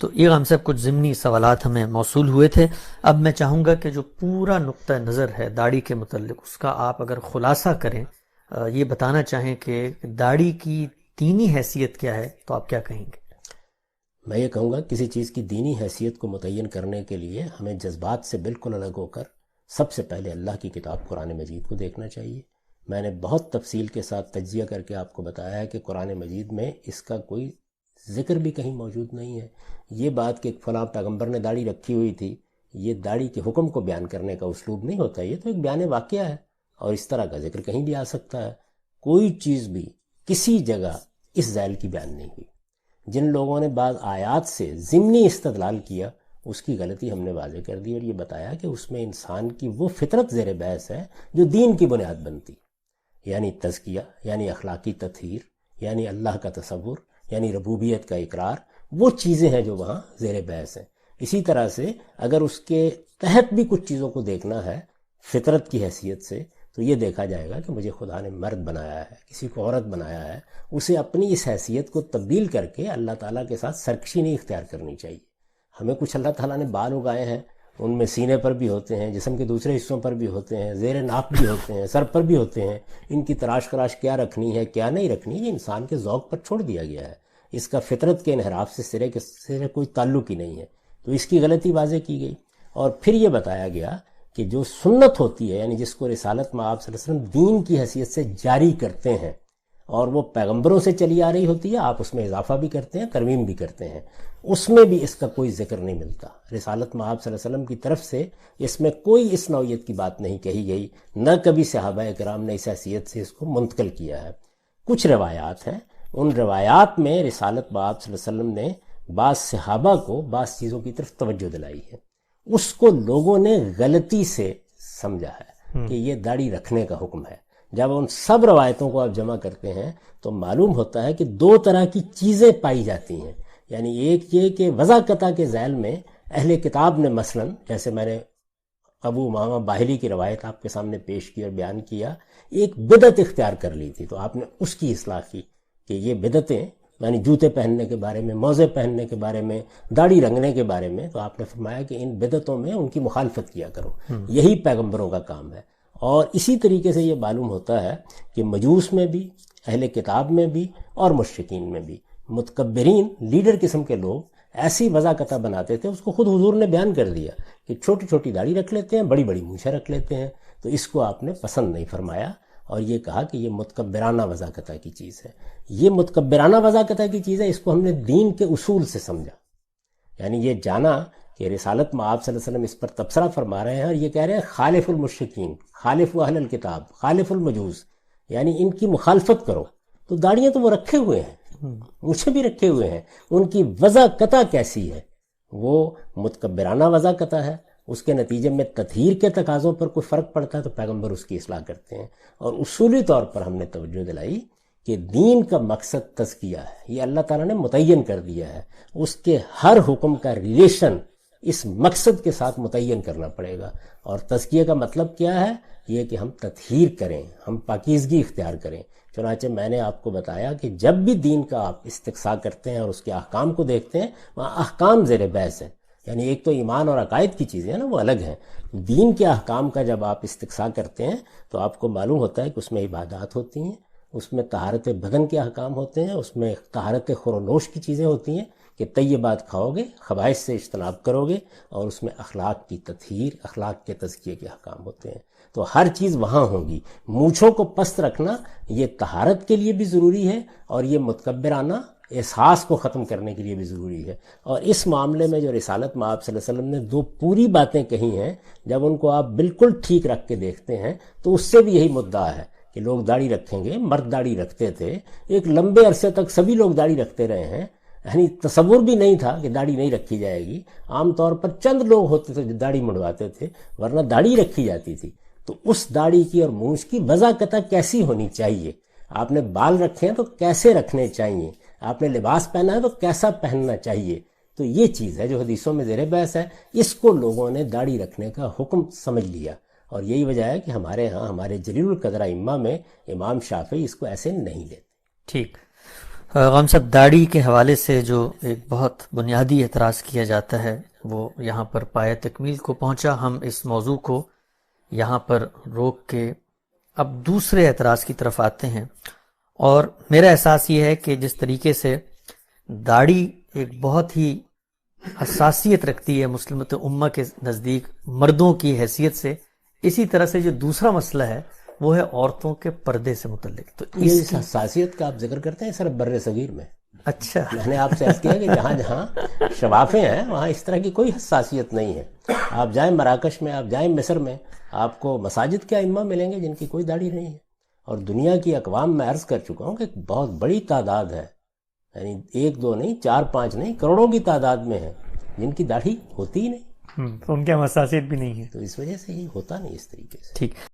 تو یہ ہم سے کچھ ضمنی سوالات ہمیں موصول ہوئے تھے. اب میں چاہوں گا کہ جو پورا نقطہ نظر ہے داڑھی کے متعلق اس کا آپ اگر خلاصہ کریں، یہ بتانا چاہیں کہ داڑھی کی دینی حیثیت کیا ہے، تو آپ کیا کہیں گے؟ میں یہ کہوں گا کسی چیز کی دینی حیثیت کو متعین کرنے کے لیے ہمیں جذبات سے بالکل الگ ہو کر سب سے پہلے اللہ کی کتاب قرآن مجید کو دیکھنا چاہیے. میں نے بہت تفصیل کے ساتھ تجزیہ کر کے آپ کو بتایا ہے کہ قرآن مجید میں اس کا کوئی ذکر بھی کہیں موجود نہیں ہے. یہ بات کہ فلاں پیغمبر نے داڑھی رکھی ہوئی تھی، یہ داڑھی کے حکم کو بیان کرنے کا اسلوب نہیں ہوتا، یہ تو ایک بیان واقعہ ہے، اور اس طرح کا ذکر کہیں بھی آ سکتا ہے. کوئی چیز بھی کسی جگہ اس ذیل کی بیان نہیں ہوئی. جن لوگوں نے بعض آیات سے ضمنی استدلال کیا اس کی غلطی ہم نے واضح کر دی اور یہ بتایا کہ اس میں انسان کی وہ فطرت زیر بحث ہے جو دین کی بنیاد بنتی، یعنی تزکیہ، یعنی اخلاقی تطہیر، یعنی اللہ کا تصور، یعنی ربوبیت کا اقرار. وہ چیزیں ہیں جو وہاں زیر بحث ہیں. اسی طرح سے اگر اس کے تحت بھی کچھ چیزوں کو دیکھنا ہے فطرت کی حیثیت سے، تو یہ دیکھا جائے گا کہ مجھے خدا نے مرد بنایا ہے، کسی کو عورت بنایا ہے، اسے اپنی اس حیثیت کو تبدیل کر کے اللہ تعالیٰ کے ساتھ سرکشی نہیں اختیار کرنی چاہیے. ہمیں کچھ اللہ تعالیٰ نے بال اگائے ہیں، ان میں سینے پر بھی ہوتے ہیں، جسم کے دوسرے حصوں پر بھی ہوتے ہیں، زیر ناف بھی ہوتے ہیں، سر پر بھی ہوتے ہیں. ان کی تراش خراش کیا رکھنی ہے کیا نہیں رکھنی، یہ انسان کے ذوق پر چھوڑ دیا گیا ہے. اس کا فطرت کے انحراف سے سرے کوئی تعلق ہی نہیں ہے. تو اس کی غلطی واضح کی گئی. اور پھر یہ بتایا گیا کہ جو سنت ہوتی ہے، یعنی جس کو رسالت میں آپ صلی اللہ علیہ وسلم دین کی حیثیت سے جاری کرتے ہیں اور وہ پیغمبروں سے چلی آ رہی ہوتی ہے، آپ اس میں اضافہ بھی کرتے ہیں، ترمیم بھی کرتے ہیں، اس میں بھی اس کا کوئی ذکر نہیں ملتا. رسالت میں آپ صلی اللہ علیہ وسلم کی طرف سے اس میں کوئی اس نوعیت کی بات نہیں کہی گئی، نہ کبھی صحابہ کرام نے اس حیثیت سے اس کو منتقل کیا ہے. کچھ روایات ہیں، ان روایات میں رسالت میں آپ صلی اللہ علیہ وسلم نے بعض صحابہ کو بعض چیزوں کی طرف توجہ دلائی ہے. اس کو لوگوں نے غلطی سے سمجھا ہے کہ یہ داڑھی رکھنے کا حکم ہے. جب ان سب روایتوں کو آپ جمع کرتے ہیں تو معلوم ہوتا ہے کہ دو طرح کی چیزیں پائی جاتی ہیں. یعنی ایک یہ کہ وضاقتہ کے ذیل میں اہل کتاب نے مثلاً، جیسے میں نے ابو امامہ باہلی کی روایت آپ کے سامنے پیش کی اور بیان کیا، ایک بدعت اختیار کر لی تھی، تو آپ نے اس کی اصلاح کی کہ یہ بدعتیں، یعنی جوتے پہننے کے بارے میں، موزے پہننے کے بارے میں، داڑھی رنگنے کے بارے میں، تو آپ نے فرمایا کہ ان بدعتوں میں ان کی مخالفت کیا کرو. یہی پیغمبروں کا کام ہے. اور اسی طریقے سے یہ معلوم ہوتا ہے کہ مجوس میں بھی، اہل کتاب میں بھی اور مشرکین میں بھی متکبرین لیڈر قسم کے لوگ ایسی وضاقتہ بناتے تھے. اس کو خود حضور نے بیان کر دیا کہ چھوٹی چھوٹی داڑھی رکھ لیتے ہیں، بڑی بڑی مونچھیں رکھ لیتے ہیں. تو اس کو آپ نے پسند نہیں فرمایا اور یہ کہا کہ یہ متکبرانہ وضاقتہ کی چیز ہے. یہ متکبرانہ وضاقتہ کی چیز ہے، اس کو ہم نے دین کے اصول سے سمجھا. یعنی یہ جانا کہ رسالت میں آپ صلی اللہ علیہ وسلم اس پر تبصرہ فرما رہے ہیں اور یہ کہہ رہے ہیں خالف المشرکین، خالف اہل الکتاب، خالف المجوس، یعنی ان کی مخالفت کرو. تو داڑیاں تو وہ رکھے ہوئے ہیں، مجھے بھی رکھے ہوئے ہیں، ان کی وضاقتہ کیسی ہے؟ وہ متکبرانہ وضاقتہ ہے. اس کے نتیجے میں تطہیر کے تقاضوں پر کوئی فرق پڑتا ہے تو پیغمبر اس کی اصلاح کرتے ہیں. اور اصولی طور پر ہم نے توجہ دلائی کہ دین کا مقصد تزکیہ ہے، یہ اللہ تعالیٰ نے متعین کر دیا ہے. اس کے ہر حکم کا ریلیشن اس مقصد کے ساتھ متعین کرنا پڑے گا. اور تزکیہ کا مطلب کیا ہے؟ یہ کہ ہم تطہیر کریں، ہم پاکیزگی اختیار کریں. چنانچہ میں نے آپ کو بتایا کہ جب بھی دین کا آپ استقصاء کرتے ہیں اور اس کے احکام کو دیکھتے ہیں، وہاں احکام زیر بحث ہیں. یعنی ایک تو ایمان اور عقائد کی چیزیں ہیں نا، وہ الگ ہیں. دین کے احکام کا جب آپ استقصاء کرتے ہیں تو آپ کو معلوم ہوتا ہے کہ اس میں عبادات ہوتی ہیں، اس میں طہارت بدن کے احکام ہوتے ہیں، اس میں طہارت خور و نوش کی چیزیں ہوتی ہیں کہ طیبات کھاؤ گے، خبائث سے اجتناب کرو گے، اور اس میں اخلاق کی تطہیر، اخلاق کے تزکیے کے احکام ہوتے ہیں. تو ہر چیز وہاں ہوگی. مونچھوں کو پست رکھنا یہ طہارت کے لیے بھی ضروری ہے اور یہ متکبرانہ احساس کو ختم کرنے کے لیے بھی ضروری ہے. اور اس معاملے میں جو رسالت میں آپ صلی اللہ علیہ وسلم نے دو پوری باتیں کہی ہیں، جب ان کو آپ بالکل ٹھیک رکھ کے دیکھتے ہیں تو اس سے بھی یہی مدعا ہے کہ لوگ داڑھی رکھیں گے. مرد داڑھی رکھتے تھے، ایک لمبے عرصے تک سبھی لوگ داڑھی رکھتے رہے ہیں. یعنی تصور بھی نہیں تھا کہ داڑھی نہیں رکھی جائے گی. عام طور پر چند لوگ ہوتے تھے جو داڑھی منڈواتے تھے، ورنہ داڑھی رکھی جاتی تھی. تو اس داڑھی کی اور مونچھ کی وضاقتہ کیسی ہونی چاہیے؟ آپ نے بال رکھے ہیں تو کیسے رکھنے چاہیے؟ آپ نے لباس پہنا ہے تو کیسا پہننا چاہیے؟ تو یہ چیز ہے جو حدیثوں میں زیر بحث ہے. اس کو لوگوں نے داڑھی رکھنے کا حکم سمجھ لیا اور یہی وجہ ہے کہ ہمارے ہاں ہمارے جلیل القدر ائمہ میں امام شافعی اس کو ایسے نہیں لیتے. ٹھیک. غام صاحب، داڑھی کے حوالے سے جو ایک بہت بنیادی اعتراض کیا جاتا ہے وہ یہاں پر پایہ تکمیل کو پہنچا. ہم اس موضوع کو یہاں پر روک کے اب دوسرے اعتراض کی طرف آتے ہیں. اور میرا احساس یہ ہے کہ جس طریقے سے داڑھی ایک بہت ہی حساسیت رکھتی ہے مسلمت امہ کے نزدیک مردوں کی حیثیت سے، اسی طرح سے جو دوسرا مسئلہ ہے وہ ہے عورتوں کے پردے سے متعلق. تو اس حساسیت کا آپ ذکر کرتے ہیں صرف بر صغیر میں. اچھا، میں نے آپ سے عرض کیا کہ جہاں جہاں شفافیں ہیں وہاں اس طرح کی کوئی حساسیت نہیں ہے. آپ جائیں مراکش میں، آپ جائیں مصر میں، آپ کو مساجد کے ائمہ ملیں گے جن کی کوئی داڑھی نہیں ہے. اور دنیا کی اقوام میں عرض کر چکا ہوں کہ بہت بڑی تعداد ہے، یعنی 1 2 نہیں، 4 5 نہیں، کروڑوں کی تعداد میں ہے جن کی داڑھی ہوتی ہی نہیں. تو ان کے حساسیت بھی نہیں ہے. تو اس وجہ سے ہی ہوتا نہیں اس طریقے سے. ٹھیک.